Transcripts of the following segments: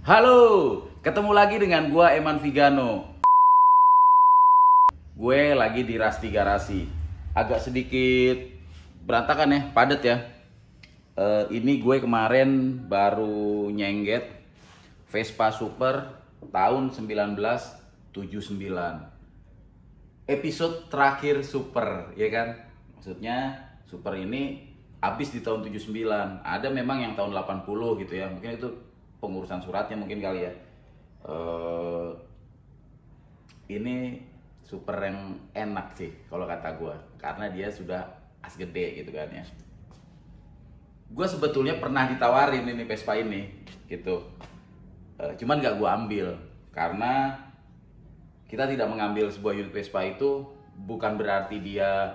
Halo, ketemu lagi dengan gua Eman Vigano. Gue lagi di Rasti Garasi. Agak sedikit berantakan ya, padat ya. Ini gue kemarin baru nyengget Vespa Super tahun 1979. Episode terakhir Super, ya kan? Maksudnya Super ini habis di tahun 79. Ada memang yang tahun 80 gitu ya. Mungkin itu pengurusan suratnya mungkin kali ya. Ini Super yang enak sih kalau kata gue, karena dia sudah as gede gitu kan ya. Gue sebetulnya pernah ditawarin ini Vespa ini gitu, cuman gak gue ambil karena kita tidak mengambil sebuah unit Vespa itu bukan berarti dia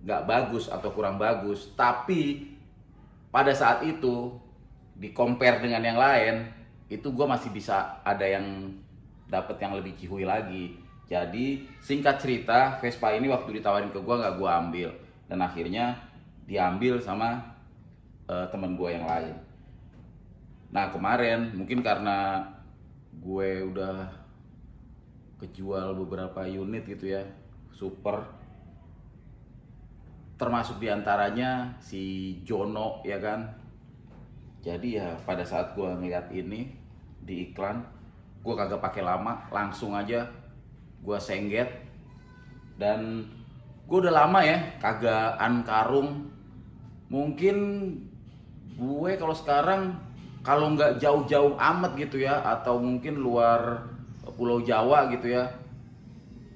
gak bagus atau kurang bagus, tapi pada saat itu di compare dengan yang lain itu gue masih bisa ada yang dapat yang lebih cihuy lagi. Jadi singkat cerita, Vespa ini waktu ditawarin ke gue nggak gue ambil, dan akhirnya diambil sama temen gue yang lain. Nah kemarin mungkin karena gue udah kejual beberapa unit gitu ya Super, termasuk diantaranya si Jono ya kan. Jadi ya pada saat gue ngeliat ini di iklan, gue kagak pakai lama, langsung aja gue sengget. Dan gue udah lama ya kagak karung. Mungkin gue kalau sekarang kalau nggak jauh-jauh amat gitu ya, atau mungkin luar Pulau Jawa gitu ya,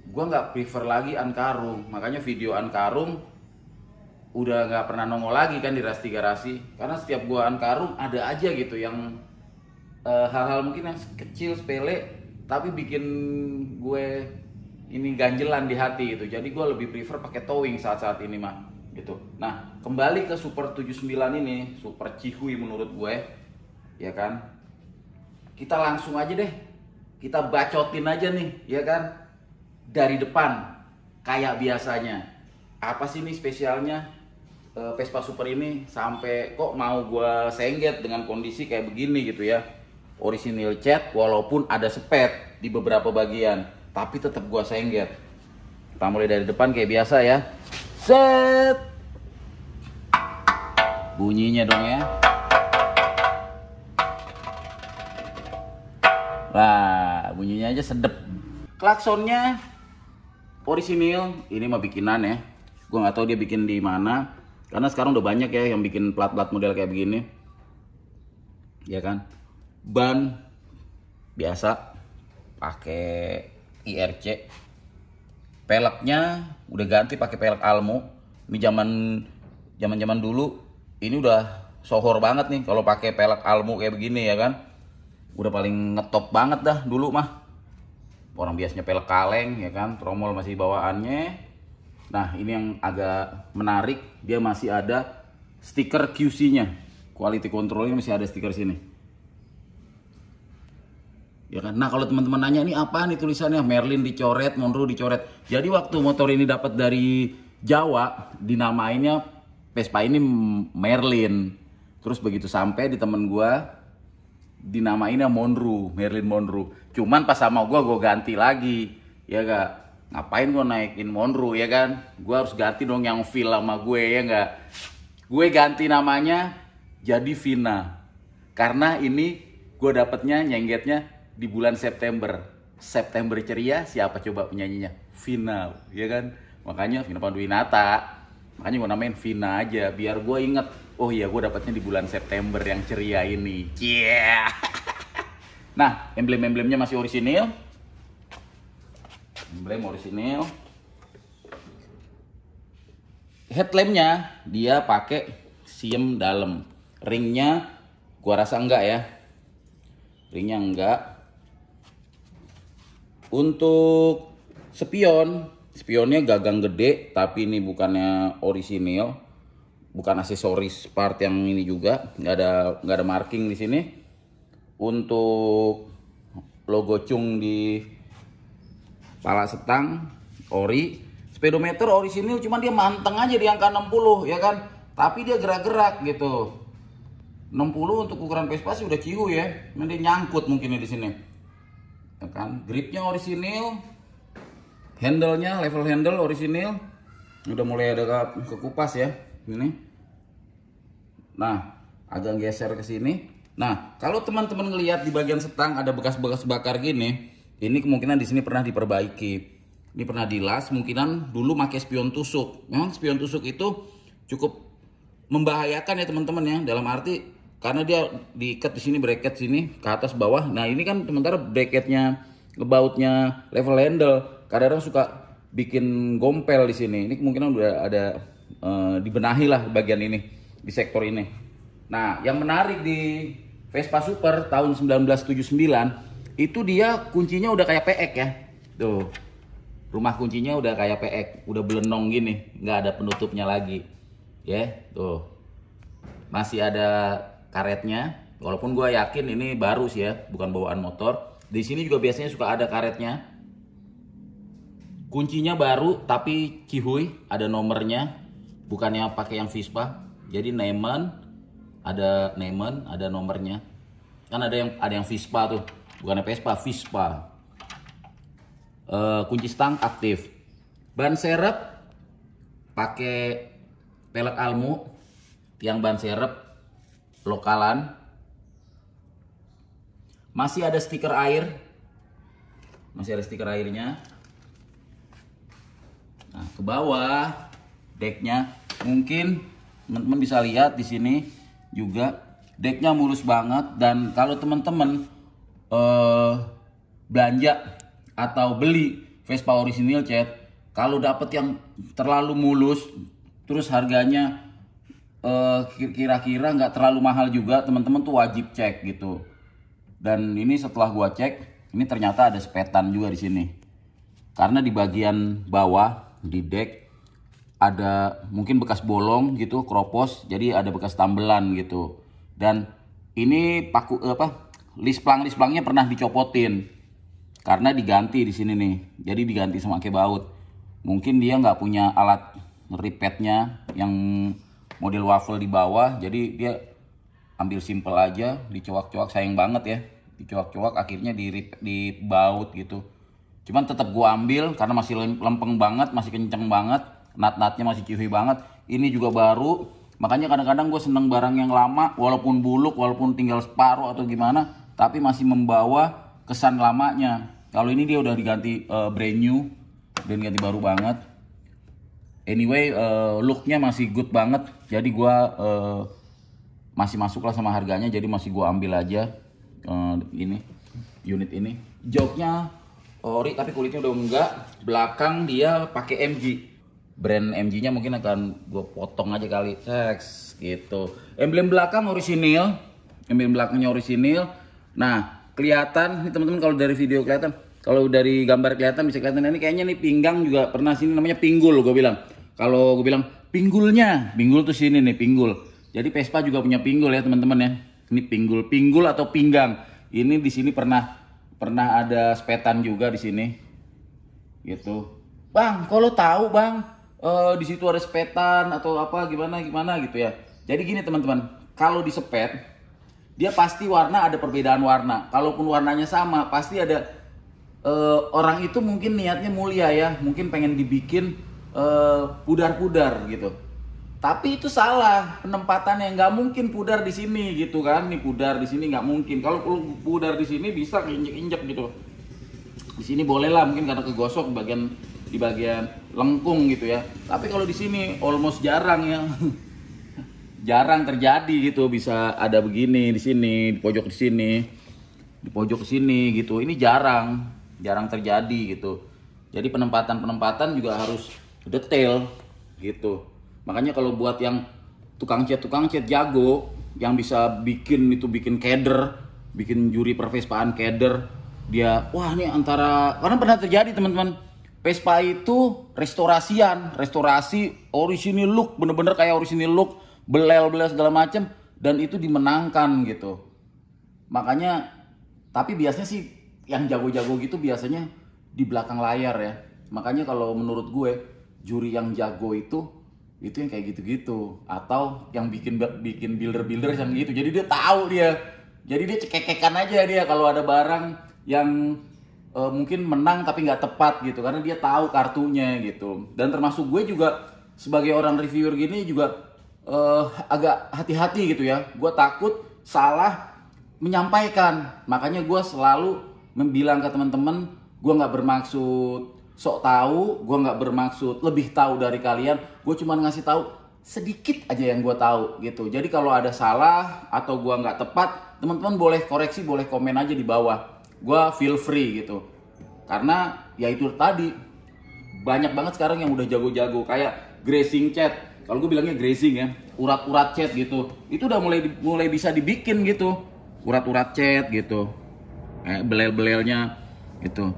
gue nggak prefer lagi karung. Makanya video karung udah nggak pernah nongol lagi kan di Rasti Garasi, karena setiap gua karung ada aja gitu yang hal-hal mungkin yang kecil sepele tapi bikin gue ini ganjelan di hati gitu. Jadi gue lebih prefer pakai towing saat-saat ini mah gitu. Nah kembali ke Super 79 ini, super cihuy menurut gue ya kan. Kita langsung aja deh, kita bacotin aja nih ya kan, dari depan kayak biasanya. Apa sih ini spesialnya Vespa Super ini sampai kok mau gue sengget dengan kondisi kayak begini gitu ya. Orisinil cat walaupun ada sepet di beberapa bagian, tapi tetap gue sengget. Kita mulai dari depan kayak biasa ya. Set. Bunyinya dong ya. Wah, bunyinya aja sedep. Klaksonnya orisinil, ini mah bikinan ya. Gue nggak tahu dia bikin di mana. Karena sekarang udah banyak ya yang bikin plat-plat model kayak begini. Ya kan? Ban biasa pakai IRC. Peleknya udah ganti pakai pelek Almo. Ini zaman dulu ini udah sohor banget nih kalau pakai pelek Almo kayak begini ya kan. Udah paling ngetop banget dah dulu mah. Orang biasanya pelek kaleng ya kan, tromol masih bawaannya. Nah ini yang agak menarik, dia masih ada stiker QC-nya, quality control-nya masih ada stiker sini. Ya kan? Nah kalau teman-teman nanya ini apa nih tulisannya, Merlin dicoret, Monroe dicoret. Jadi waktu motor ini dapat dari Jawa, dinamainnya Vespa ini Merlin. Terus begitu sampai di temen gua, dinamainnya Monroe, Merlin Monroe. Cuman pas sama gua ganti lagi, ya gak? Ngapain gue naikin Monroe ya kan? Gue harus ganti dong yang feel sama gue ya nggak? Gue ganti namanya jadi Vina. Karena ini gue dapetnya nyenggetnya di bulan September. September ceria, siapa coba penyanyinya? Vina, ya kan? Makanya Vina Panduwinata. Makanya gue namain Vina aja, biar gue inget. Oh iya, gue dapetnya di bulan September yang ceria ini. Yeah. Nah, emblem-emblemnya masih orisinil. Emblem orisinil. Headlampnya dia pakai siem dalam. Ringnya gua rasa enggak ya. Ringnya enggak. Untuk spionnya gagang gede, tapi ini bukannya orisinil. Bukan aksesoris part yang ini juga, nggak ada marking di sini. Untuk logo cung di pala setang ori. Speedometer orisinil, cuman dia manteng aja di angka 60 ya kan, tapi dia gerak-gerak gitu. 60 untuk ukuran Vespa sih udah cihu ya. Nanti nyangkut mungkin di sini. Ya kan? Gripnya orisinil. Handle-nya level handle orisinil. Udah mulai ada kekupas ya. Ini. Nah, agak geser ke sini. Nah, kalau teman-teman ngelihat di bagian setang ada bekas-bekas bakar gini, ini kemungkinan di sini pernah diperbaiki. Ini pernah dilas, kemungkinan dulu pakai spion tusuk. Memang spion tusuk itu cukup membahayakan ya teman-teman ya, dalam arti karena dia diikat di sini, bracket sini ke atas bawah. Nah ini kan sementara bracketnya, ngebautnya level handle, kadang-kadang suka bikin gompel di sini. Ini kemungkinan udah ada dibenahi lah bagian ini di sektor ini. Nah yang menarik di Vespa Super tahun 1979 itu dia kuncinya udah kayak PX ya. Tuh rumah kuncinya udah kayak PX, udah belenong gini, nggak ada penutupnya lagi. Ya tuh masih ada karetnya, walaupun gue yakin ini baru sih ya, bukan bawaan motor. Di sini juga biasanya suka ada karetnya. Kuncinya baru tapi cihuy, ada nomornya, bukannya pakai yang Vespa. Jadi Neyman, ada nomornya. Kan ada yang Vespa tuh, bukannya Vespa, Vespa. Kunci stang aktif. Ban serep pakai pelek Almu, yang ban serep lokalan. Masih ada stiker air. Masih ada stiker airnya. Nah, ke bawah decknya mungkin teman-teman bisa lihat di sini juga decknya mulus banget. Dan kalau teman-teman belanja atau beli Vespa orisinil Chat, kalau dapet yang terlalu mulus terus harganya kira-kira nggak terlalu mahal juga, teman-teman tuh wajib cek gitu. Dan ini setelah gua cek, ini ternyata ada sepetan juga di sini. Karena di bagian bawah di deck ada mungkin bekas bolong gitu, kropos, jadi ada bekas tambelan gitu. Dan ini list plangnya pernah dicopotin karena diganti di sini nih. Jadi diganti sama baut. Mungkin dia nggak punya alat ripetnya yang model waffle di bawah, jadi dia ambil simple aja, dicoak-coak, sayang banget ya, dicoak-coak akhirnya di baut gitu. Cuman tetap gua ambil karena masih lempeng banget, masih kenceng banget, nat-natnya masih cihuy banget. Ini juga baru, makanya kadang-kadang gue seneng barang yang lama, walaupun buluk, walaupun tinggal separuh atau gimana, tapi masih membawa kesan lamanya. Kalau ini dia udah diganti brand new dan ganti baru banget. Anyway, looknya masih good banget, jadi gua masih masuk lah sama harganya, jadi masih gua ambil aja ini unit ini. Joknya ori tapi kulitnya udah enggak. Belakang dia pakai MG, brand MG-nya mungkin akan gua potong aja kali, seks gitu. Emblem belakang orisinil, emblem belakangnya orisinil. Nah kelihatan nih teman-teman, kalau dari video kelihatan, kalau dari gambar kelihatan, bisa kelihatan ini kayaknya nih pinggang juga pernah sini, namanya pinggul gue bilang. Kalau gue bilang pinggul tuh sini nih, pinggul. Jadi Vespa juga punya pinggul ya teman-teman ya. Ini pinggul atau pinggang. Ini di sini pernah ada sepetan juga di sini. Gitu. Bang, kalau tahu bang, di situ ada sepetan atau apa gimana gitu ya. Jadi gini teman-teman, kalau disepet dia pasti warna ada perbedaan warna. Kalaupun warnanya sama, pasti ada orang itu mungkin niatnya mulia ya, mungkin pengen dibikin pudar-pudar gitu. Tapi itu salah penempatannya, nggak mungkin pudar di sini gitu kan. Nih pudar di sini nggak mungkin. Kalau pudar di sini bisa injek-injek gitu. Di sini boleh lah, mungkin karena kegosok di bagian lengkung gitu ya. Tapi kalau di sini almost jarang ya. Jarang terjadi gitu, bisa ada begini di sini, di pojok di sini, di pojok sini gitu. Ini jarang terjadi gitu. Jadi penempatan juga harus detail gitu. Makanya kalau buat yang tukang cat jago, yang bisa bikin keder, bikin juri pervespaan keder, dia wah ini antara, karena pernah terjadi teman-teman, Vespa itu restorasi original look, bener-bener kayak original look, belel segala macem, dan itu dimenangkan gitu. Makanya, tapi biasanya sih yang jago-jago gitu biasanya di belakang layar ya. Makanya kalau menurut gue, juri yang jago itu Itu yang kayak gitu-gitu, atau yang bikin bikin builder yang gitu. Jadi dia tahu dia, jadi dia cekekekan aja dia kalau ada barang yang mungkin menang tapi nggak tepat gitu, karena dia tahu kartunya gitu. Dan termasuk gue juga sebagai orang reviewer gini juga agak hati-hati gitu ya. Gue takut salah menyampaikan, makanya gue selalu membilang ke teman-teman, gue nggak bermaksud sok tahu, gue nggak bermaksud lebih tahu dari kalian, gue cuma ngasih tahu sedikit aja yang gue tahu gitu. Jadi kalau ada salah atau gue nggak tepat, teman-teman boleh koreksi, boleh komen aja di bawah, gue feel free gitu. Karena ya itu tadi, banyak banget sekarang yang udah jago-jago kayak grazing chat, kalau gue bilangnya grazing ya, urat-urat chat gitu, itu udah mulai bisa dibikin gitu, urat-urat chat gitu, belel-belelnya gitu.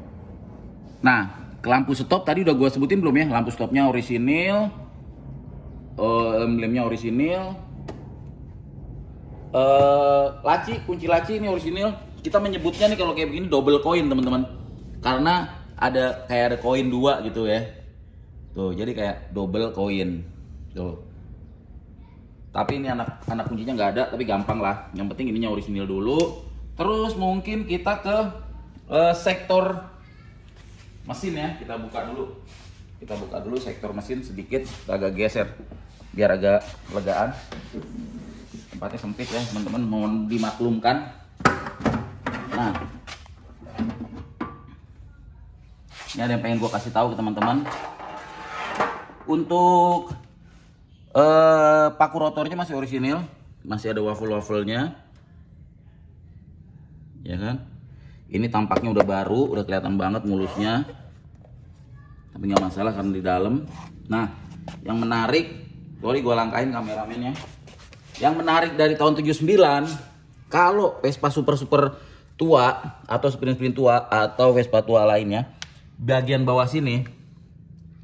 Nah, ke lampu stop tadi udah gue sebutin belum ya? Lampu stopnya orisinil, emblemnya orisinil, laci, kunci laci ini orisinil. Kita menyebutnya nih kalau kayak begini double coin teman-teman, karena ada koin 2 gitu ya. Tuh, jadi kayak double coin tuh. Tapi ini anak kuncinya nggak ada, tapi gampang lah. Yang penting ininya orisinil dulu. Terus mungkin kita ke sektor mesin ya, kita buka dulu sektor mesin sedikit, agak geser biar agak legaan. Tempatnya sempit ya teman-teman, mohon dimaklumkan. Nah, ini ada yang pengen gue kasih tahu ke teman-teman. Untuk paku rotornya masih orisinil, masih ada waffle-wafflenya, ya kan? Ini tampaknya udah baru, udah kelihatan banget mulusnya. Tapi nggak masalah karena di dalam. Nah, yang menarik, sorry gue langkain kameramennya. Yang menarik dari tahun 79, kalau Vespa super tua atau sprint tua atau Vespa tua lainnya, bagian bawah sini,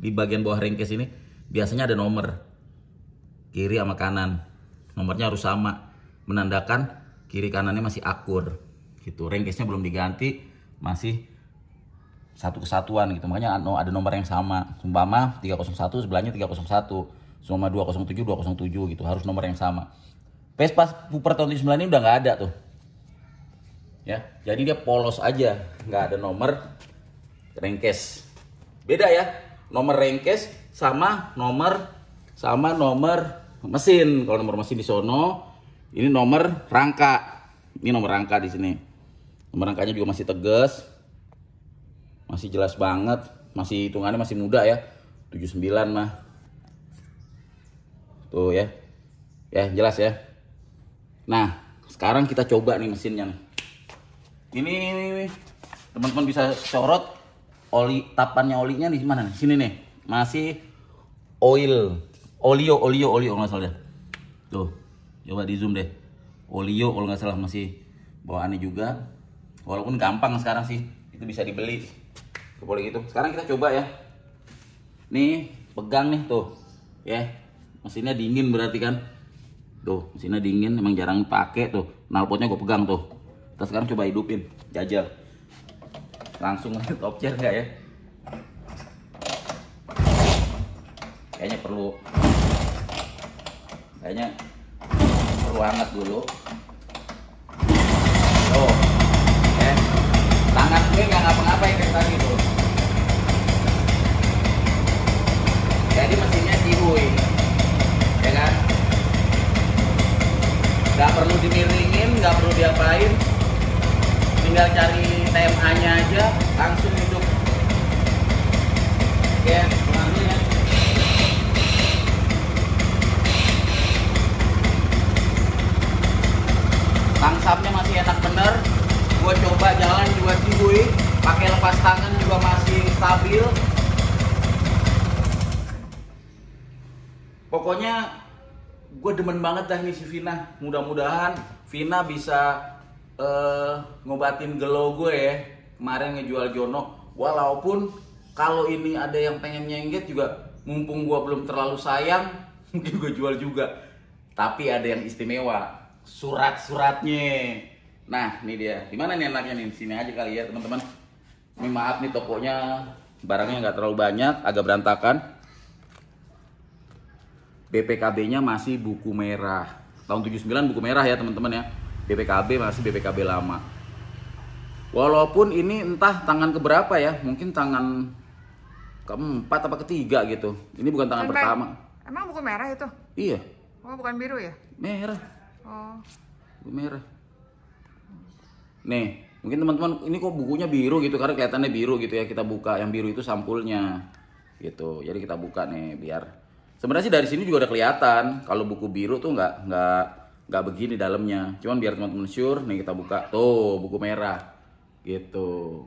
di bagian bawah rengkes ini biasanya ada nomor kiri sama kanan. Nomornya harus sama, menandakan kiri kanannya masih akur. Gitu, rengkesnya belum diganti, masih satu kesatuan gitu, makanya ada nomor yang sama. Umpama 301 sebelahnya 301, sama 207 207 gitu, harus nomor yang sama. Vespa Super tahun 99 ini udah nggak ada tuh ya, jadi dia polos aja, nggak ada nomor rengkes. Beda ya, nomor rengkes sama nomor mesin. Kalau nomor mesin di sono, ini nomor rangka, ini nomor rangka di sini. Nomor rangkanya juga masih tegas, masih jelas banget, masih hitungannya masih muda ya, 79 mah. Tuh ya. Ya, jelas ya. Nah, sekarang kita coba nih mesinnya nih. Ini teman-teman bisa sorot oli, tapannya olinya di mana nih? Sini nih. Masih olio kalau nggak salah deh. Tuh, coba di zoom deh. Olio kalau nggak salah, masih bawaannya juga. Walaupun gampang sekarang sih, itu bisa dibeli. Boleh gitu. Sekarang kita coba ya. Nih, pegang nih tuh. Ya. Mesinnya dingin berarti kan. Tuh, mesinnya dingin, emang jarang pakai tuh. Knalpotnya gue pegang tuh. Kita sekarang coba hidupin, jajal. Langsung top chair enggak ya? Kayaknya perlu hangat dulu. Tuh. Tangan gue nggak ngapa-ngapain kayak tadi tuh. Jadi mesinnya cihuy, ya kan? Nggak perlu dimiringin, nggak perlu diapain, tinggal cari TMA-nya aja, langsung hidup. Oke, pengambilnya. Tangsapnya masih enak bener. Gue coba jalan juga cihuy, pakai lepas tangan juga masih stabil. Pokoknya gue demen banget dah nih si Vina. Mudah-mudahan Vina bisa ngobatin gelo gue ya. Kemarin ngejual Jono. Walaupun kalau ini ada yang pengen nyengget juga, mumpung gue belum terlalu sayang, mungkin gue jual juga. Tapi ada yang istimewa, surat-suratnya. Nah, ini dia. Di mana nih enaknya nih? Di sini aja kali ya, teman-teman. Ini maaf nih, tokonya barangnya nggak terlalu banyak, agak berantakan. BPKB-nya masih buku merah. Tahun 79 buku merah ya teman-teman ya. BPKB masih BPKB lama. Walaupun ini entah tangan keberapa ya, mungkin tangan keempat apa ketiga gitu. Ini bukan tangan pertama. Emang buku merah itu? Iya. Oh, bukan biru ya? Merah. Oh. Buku merah. Nih, mungkin teman-teman ini kok bukunya biru gitu karena kelihatannya biru gitu ya. Kita buka yang biru itu sampulnya. Gitu. Jadi kita buka nih biar sebenarnya sih dari sini juga udah kelihatan kalau buku biru tuh nggak begini dalamnya. Cuman biar teman-teman sure nih kita buka. Tuh, buku merah. Gitu.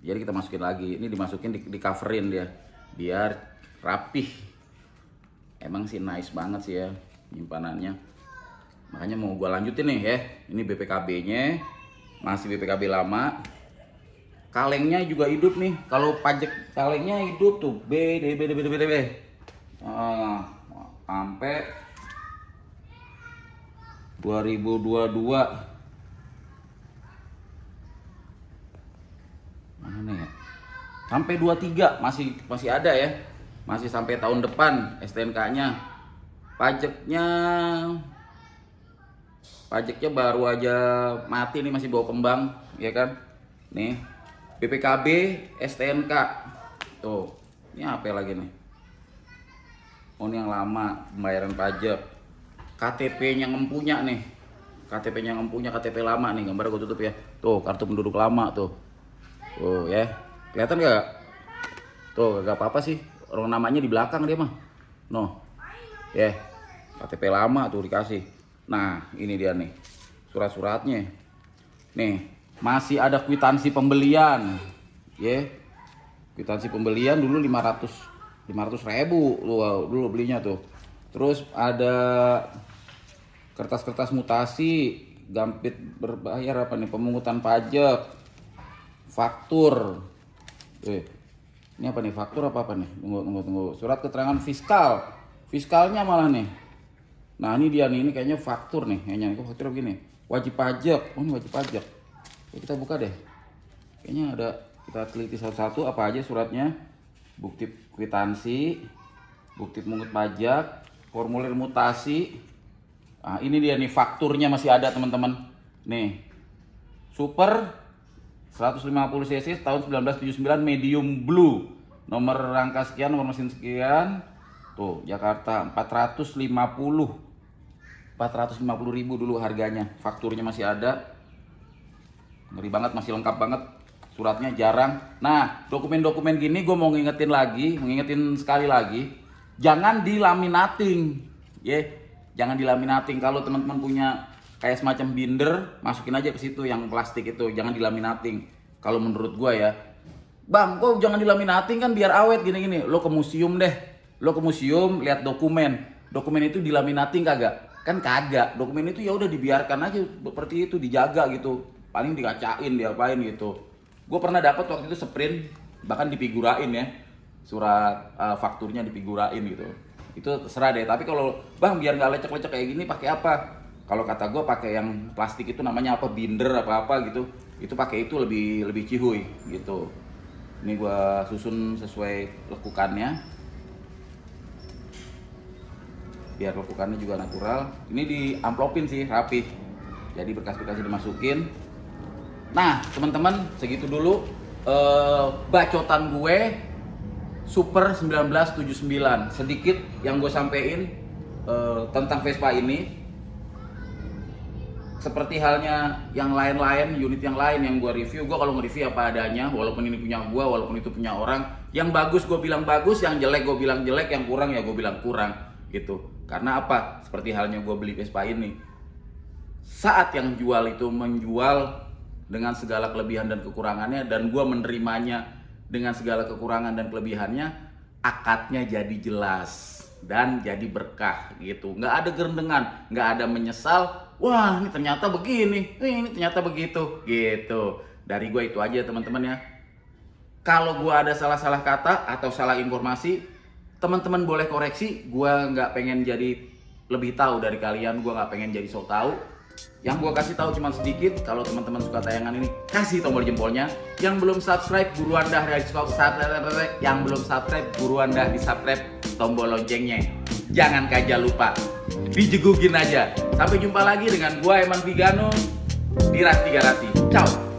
Jadi kita masukin lagi. Ini dimasukin di coverin dia biar rapih. Emang sih nice banget sih ya nyimpanannya. Makanya mau gua lanjutin nih ya. Ini BPKB-nya masih BPKB lama. Kalengnya juga hidup nih. Kalau pajak kalengnya hidup tuh. B. Sampai 2022. Mana nih ya? Sampai 23 masih ada ya. Masih sampai tahun depan STNK-nya. Pajaknya baru aja mati nih, masih bawa kembang ya kan. Nih BPKB STNK. Tuh, ini apa lagi nih? Oh, ini yang lama, pembayaran pajak. KTP-nya ngempunya nih. KTP-nya ngempunya, KTP lama nih, gambar gue tutup ya. Tuh, kartu penduduk lama tuh. Tuh ya. Kelihatan gak? Tuh, gak apa-apa sih. Orang namanya di belakang dia mah. No. Ya. KTP lama tuh dikasih. Nah, ini dia nih. Surat-suratnya. Nih, masih ada kwitansi pembelian. Ya. Kwitansi pembelian dulu 500.000 dulu belinya tuh. Terus ada kertas-kertas mutasi, gampit berbayar apa nih, pemungutan pajak, faktur. Ini apa nih, faktur apa nih? Tunggu. Surat keterangan fiskal. Fiskalnya malah nih. Nah, ini dia nih, ini kayaknya faktur nih. Kayaknya kok faktur begini. Wajib pajak. Oh, ini wajib pajak. Ya, kita buka deh. Kayaknya ada, kita teliti satu-satu apa aja suratnya. Bukti kwitansi, bukti pemungut pajak, formulir mutasi. Nah, ini dia nih, fakturnya masih ada teman-teman. Nih. Super 150 cc tahun 1979 medium blue. Nomor rangka sekian, nomor mesin sekian. Tuh, Jakarta 450.000 dulu harganya. Fakturnya masih ada. Ngeri banget, masih lengkap banget. Suratnya jarang. Nah, dokumen-dokumen gini gue mau ngingetin sekali lagi, jangan dilaminating. Jangan dilaminating. Kalau teman-teman punya kayak semacam binder, masukin aja ke situ yang plastik itu, jangan dilaminating. Kalau menurut gue ya. Bang, kok jangan dilaminating, kan biar awet gini-gini. Lo ke museum deh. Lo ke museum lihat dokumen. Dokumen itu dilaminating kagak? Kan kagak. Dokumen itu ya udah dibiarkan aja seperti itu, dijaga gitu. Paling dikacain, diapain gitu. Gue pernah dapat waktu itu sprint, bahkan dipigurain ya. Surat fakturnya dipigurain gitu. Itu terserah deh. Tapi kalau bang biar nggak lecek-lecek kayak gini pakai apa? Kalau kata gue pakai yang plastik itu namanya apa, binder apa gitu. Itu pakai itu lebih cihuy gitu. Ini gue susun sesuai lekukannya. Biar lekukannya juga natural. Ini di amplopin sih rapi. Jadi berkas-berkasnya dimasukin. Nah teman-teman, segitu dulu bacotan gue Super 1979. Sedikit yang gue sampein tentang Vespa ini. Seperti halnya yang lain-lain, unit yang lain yang gue review, gue kalau nge-review apa adanya. Walaupun ini punya gue, walaupun itu punya orang. Yang bagus gue bilang bagus, yang jelek gue bilang jelek, yang kurang ya gue bilang kurang gitu. Karena apa? Seperti halnya gue beli Vespa ini, saat yang jual itu menjual dengan segala kelebihan dan kekurangannya, dan gue menerimanya dengan segala kekurangan dan kelebihannya, akadnya jadi jelas dan jadi berkah gitu. Nggak ada gerendengan, nggak ada menyesal. Wah, ini ternyata begini, ini ternyata begitu gitu. Dari gue itu aja teman-teman ya. Kalau gue ada salah-salah kata atau salah informasi, teman-teman boleh koreksi. Gue nggak pengen jadi lebih tahu dari kalian, gue nggak pengen jadi so tahu. Yang gue kasih tahu cuma sedikit. Kalau teman-teman suka tayangan ini, kasih tombol jempolnya. Yang belum subscribe, buruan dah di subscribe. Yang belum subscribe, buruan dah di subscribe. tombol loncengnya. Jangan kaja lupa, dijegugin aja. Sampai jumpa lagi dengan gua Eman Vigano di Rasti Garasi. Ciao.